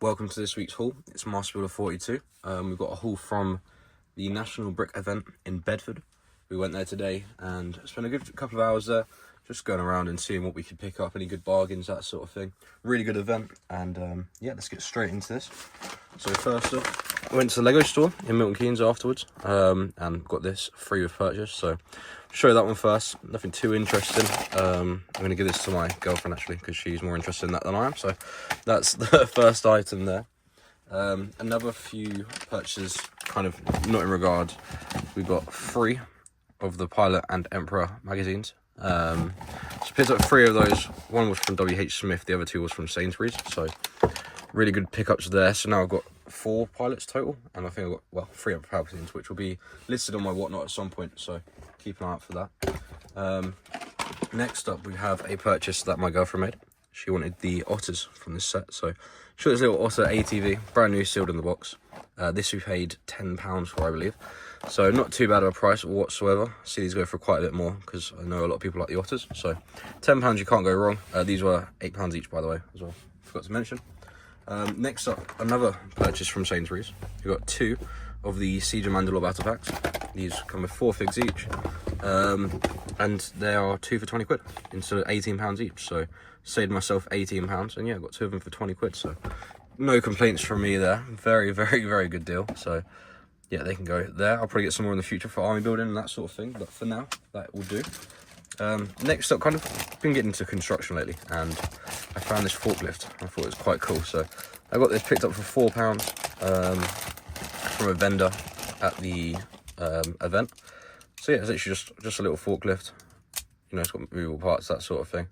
welcome to this week's haul. It's MB42. We've got a haul from the National Brick event in Bedford. We went there today and spent a good couple of hours there, just going around and seeing what we could pick up, any good bargains, that sort of thing. Really good event, and yeah, let's get straight into this. So first up, I went to the Lego store in Milton Keynes afterwards, and got this free with purchase. So show you that one first. Nothing too interesting. I'm going to give this to my girlfriend actually, because she's more interested in that than I am. So that's the first item there. Another few purchases, kind of not in regard. We got 3 of the Pilot and Emperor magazines. So picked up 3 of those. One was from WH Smith, the other 2 was from Sainsbury's. So really good pickups there. So now I've got 4 pilots total, and I think I've got, well, 3 other Palpatines, which will be listed on my whatnot at some point, so keep an eye out for that. Next up, we have a purchase that my girlfriend made. She wanted the otters from this set, so she got this little otter ATV, brand new, sealed in the box. This we paid £10 for, I believe, so not too bad of a price whatsoever. See these go for quite a bit more, because I know a lot of people like the otters, so £10 you can't go wrong. These were £8 each, by the way, as well, forgot to mention. Next up, another purchase from Sainsbury's. We got 2 of the Siege of Mandalore battle packs. These come with 4 figs each, and they are 2 for 20 quid instead of £18 each. So saved myself £18, and yeah, got 2 of them for 20 quid. So no complaints from me there. Very, very, very good deal. So yeah, they can go there. I'll probably get some more in the future for army building and that sort of thing, but for now, that will do. Next up, kind of been getting into construction lately, and I found this forklift. I thought it was quite cool, so I got this picked up for £4 from a vendor at the event. So yeah, it's literally just a little forklift. You know, it's got movable parts, that sort of thing.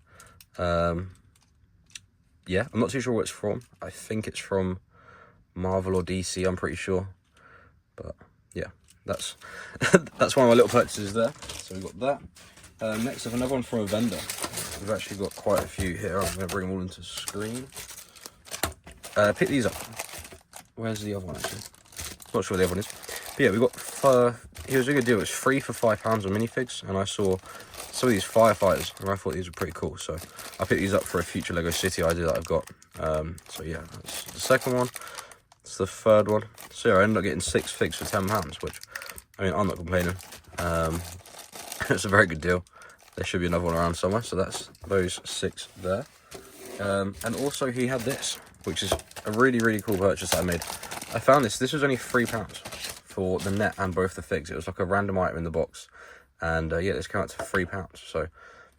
Yeah, I'm not too sure what it's from. I think it's from Marvel or DC, I'm pretty sure. But yeah, that's that's one of my little purchases there. So we got that. Next up, another one from a vendor. We've actually got quite a few here. I'm going to bring them all into screen. Pick these up. Where's the other one, actually? Not sure where the other one is. But yeah, we got, it was a good deal. It's 3 for £5 on minifigs, and I saw some of these firefighters, and I thought these were pretty cool. So I picked these up for a future Lego City idea that I've got. So yeah, that's the second one. That's the third one. So yeah, I ended up getting 6 figs for £10, which, I mean, I'm not complaining. It's a very good deal. There should be another one around somewhere, so that's those 6 there. And also he had this, which is a really, really cool purchase that I made. I found this was only £3 for the net and both the figs. It was like a random item in the box, and yeah, this came out to £3. So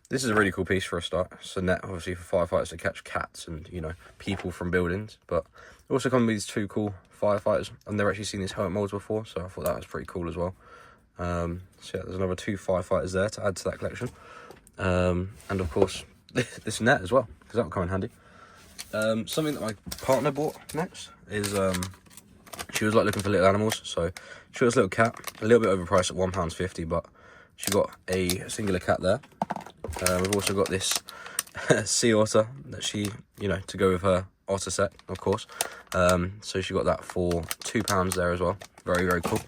this is a really cool piece for a start. It's a net, obviously, for firefighters to catch cats and, you know, people from buildings, but it also comes with these 2 cool firefighters. I've never actually seen these helmet molds before, so I thought that was pretty cool as well. So yeah, there's another 2 firefighters there to add to that collection, and of course this net as well, because that'll come in handy. Something that my partner bought next is she was like looking for little animals, so she got this little cat, a little bit overpriced at £1.50, but she got a singular cat there. We've also got this sea otter that she, you know, to go with her otter set, of course. So she got that for £2 there as well. Very, very cool.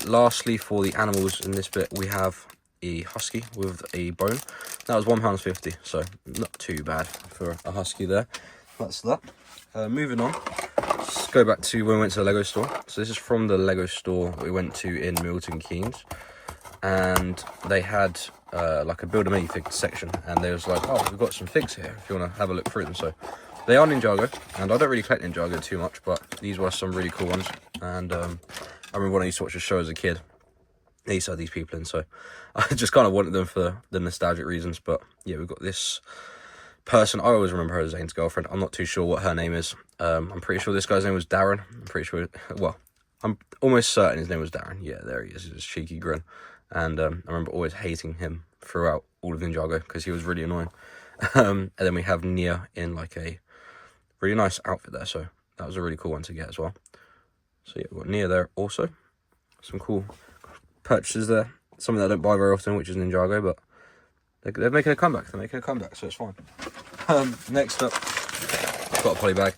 Lastly, for the animals in this bit, we have a husky with a bone. That was £1.50, so not too bad for a husky there. That's that. Moving on, let's go back to when we went to the Lego store. So this is from the Lego store we went to in Milton Keynes, and they had like a build a minifig section, and they was like, oh, we've got some figs here if you want to have a look through them. So they are Ninjago, and I don't really collect Ninjago too much, but these were some really cool ones. And I remember when I used to watch a show as a kid, they used to have these people in, so I just kind of wanted them for the nostalgic reasons. But yeah, we've got this person. I always remember her as Zane's girlfriend. I'm not too sure what her name is. I'm pretty sure this guy's name was Darren. I'm pretty sure, well, I'm almost certain his name was Darren. Yeah, there he is, his cheeky grin. And I remember always hating him throughout all of Ninjago because he was really annoying. And then we have Nia in like a really nice outfit there, so that was a really cool one to get as well. So yeah, we've got Nia there also. Some cool purchases there. Something that I don't buy very often, which is Ninjago, but they're making a comeback. They're making a comeback, so it's fine. Next up, I've got a poly bag.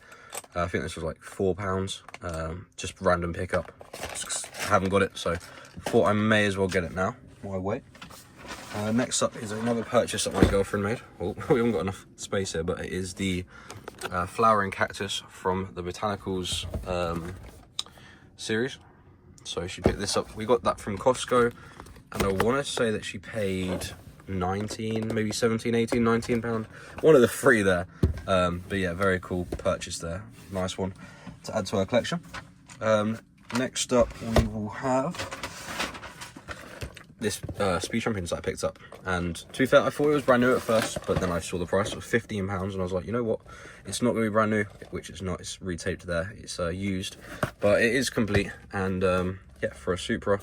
I think this was like £4. Just random pickup. I haven't got it, so thought I may as well get it now while I wait. Next up is another purchase that my girlfriend made. Well, we haven't got enough space here, but it is the flowering cactus from the Botanicals series. So she picked this up. We got that from Costco, and I want to say that she paid 19, maybe 17, 18, 19 pound. One of the three there. But yeah, very cool purchase there. Nice one to add to our collection. Next up, we will have this Speed Champions that I picked up. And to be fair, I thought it was brand new at first, but then I saw the price of £15, and I was like, you know what? It's not going to be brand new, which it's not. It's retaped there. It's used, but it is complete. And yeah, for a Supra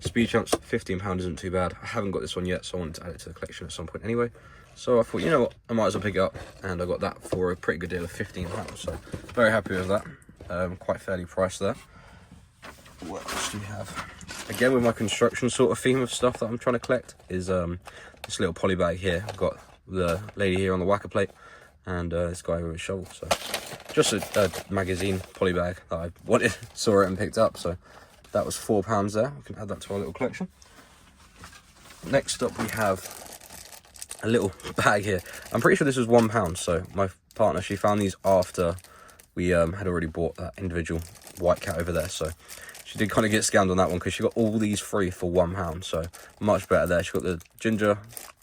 Speed Champs, £15 isn't too bad. I haven't got this one yet, so I wanted to add it to the collection at some point anyway. So I thought, you know what? I might as well pick it up, and I got that for a pretty good deal of £15. So very happy with that. Quite fairly priced there. What else do we have? Again, with my construction sort of theme of stuff that I'm trying to collect is this little poly bag here. I've got the lady here on the whacker plate, and this guy with a shovel. So just a magazine poly bag that I wanted, saw it and picked up. So that was £4 there. We can add that to our little collection. Next up, we have a little bag here. I'm pretty sure this was £1. So my partner, she found these after we had already bought that individual white cat over there. So she did kind of get scammed on that one, because she got all these free for £1. So much better there. She got the ginger,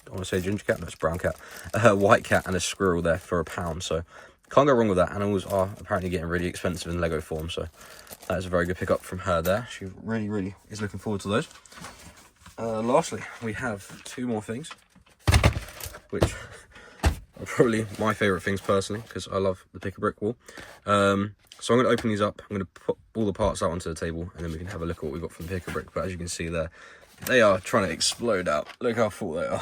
I want to say ginger cat, no, it's brown cat, white cat, and a squirrel there for £1. So can't go wrong with that. Animals are apparently getting really expensive in Lego form, so that is a very good pickup from her there. She really is looking forward to those. Lastly, we have two more things, which are probably my favourite things personally, because I love the pick-a-brick wall. So I'm going to open these up. I'm going to put all the parts out onto the table, and then we can have a look at what we got from pick-a-brick. But as you can see there, they are trying to explode out. Look how full they are.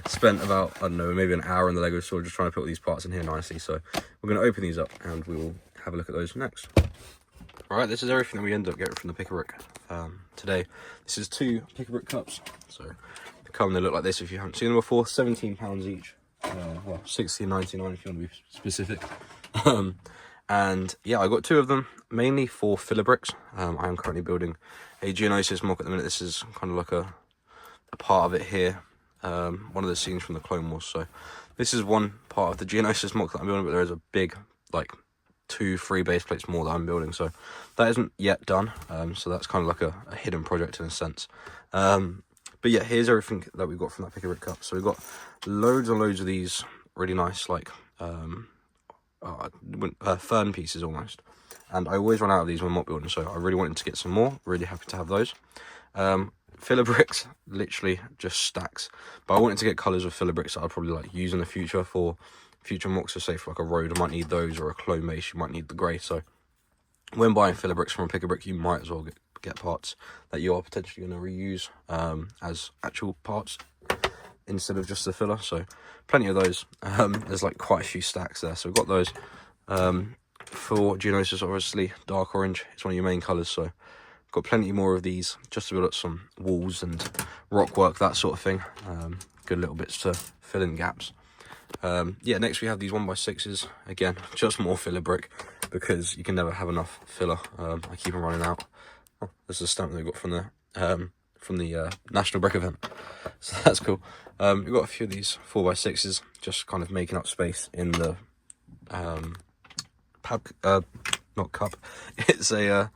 Spent about, I don't know, maybe an hour in the Lego store just trying to put all these parts in here nicely. So we're going to open these up, and we will have a look at those next. Alright, this is everything that we ended up getting from the pick-a-brick today. This is 2 pick-a-brick cups. So they come, they look like this if you haven't seen them before. £17 each. Well, £16.99 if you want to be specific. And yeah, I got 2 of them, mainly for filler bricks. I am currently building a Geonosis mock at the minute. This is kind of like a part of it here. One of the scenes from the Clone Wars. So this is one part of the Geonosis mock that I'm building, but there is a big, like, 2-3 base plates more that I'm building. So that isn't yet done. So that's kind of like a hidden project in a sense. But yeah, here's everything that we got from that pick-a-brick cup. So we've got loads and loads of these really nice, like, fern pieces almost. And I always run out of these when mock building, so I really wanted to get some more. Really happy to have those. Filler bricks, literally just stacks. But I wanted to get colours of filler bricks that I'd probably like use in the future for future mocks. So say for like a road, I might need those, or a clone base, you might need the grey. So when buying filler bricks from a pick-a-brick, you might as well get parts that you are potentially going to reuse as actual parts instead of just the filler. So plenty of those. There's like quite a few stacks there, so we've got those. For Geonosis, obviously dark orange is one of your main colours, so got plenty more of these just to build up some walls and rock work, that sort of thing. Good little bits to fill in gaps. Yeah, next we have these 1x6s. Again, just more filler brick, because you can never have enough filler. I keep on running out. Oh, this is a stamp that we got from the National Brick event, so that's cool. We've got a few of these 4x6s, just kind of making up space in the not cup. It's a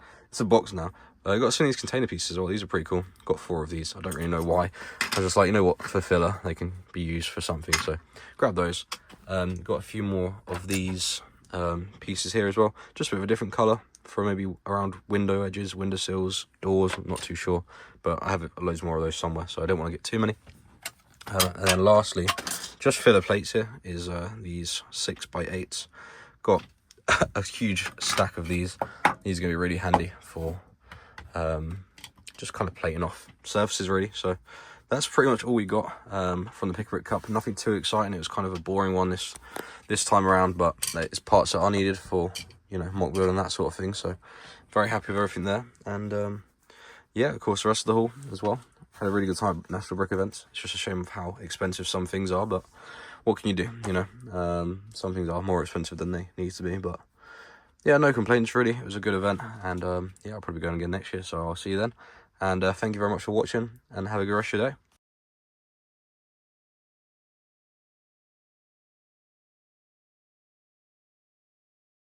box now. I got some of these container pieces as well. These are pretty cool. Got 4 of these. I don't really know why. I was just like, you know what, for filler, they can be used for something. So grab those. Got a few more of these pieces here as well, just with a different colour for maybe around window edges, windowsills, doors. I'm not too sure, but I have loads more of those somewhere, so I don't want to get too many. And then lastly, just filler plates here is these 6x8s. Got a huge stack of these. These are going to be really handy for just kind of plating off surfaces really. So that's pretty much all we got from the pick-a-brick cup. Nothing too exciting. It was kind of a boring one this time around, but it's parts that are needed for, you know, mock build and that sort of thing. So very happy with everything there. And yeah, of course the rest of the haul as well. Had a really good time at National Brick events. It's just a shame of how expensive some things are, but what can you do, you know? Some things are more expensive than they need to be, but yeah, no complaints really. It was a good event, and yeah, I'll probably go again next year, so I'll see you then. And thank you very much for watching, and have a good rest of your day.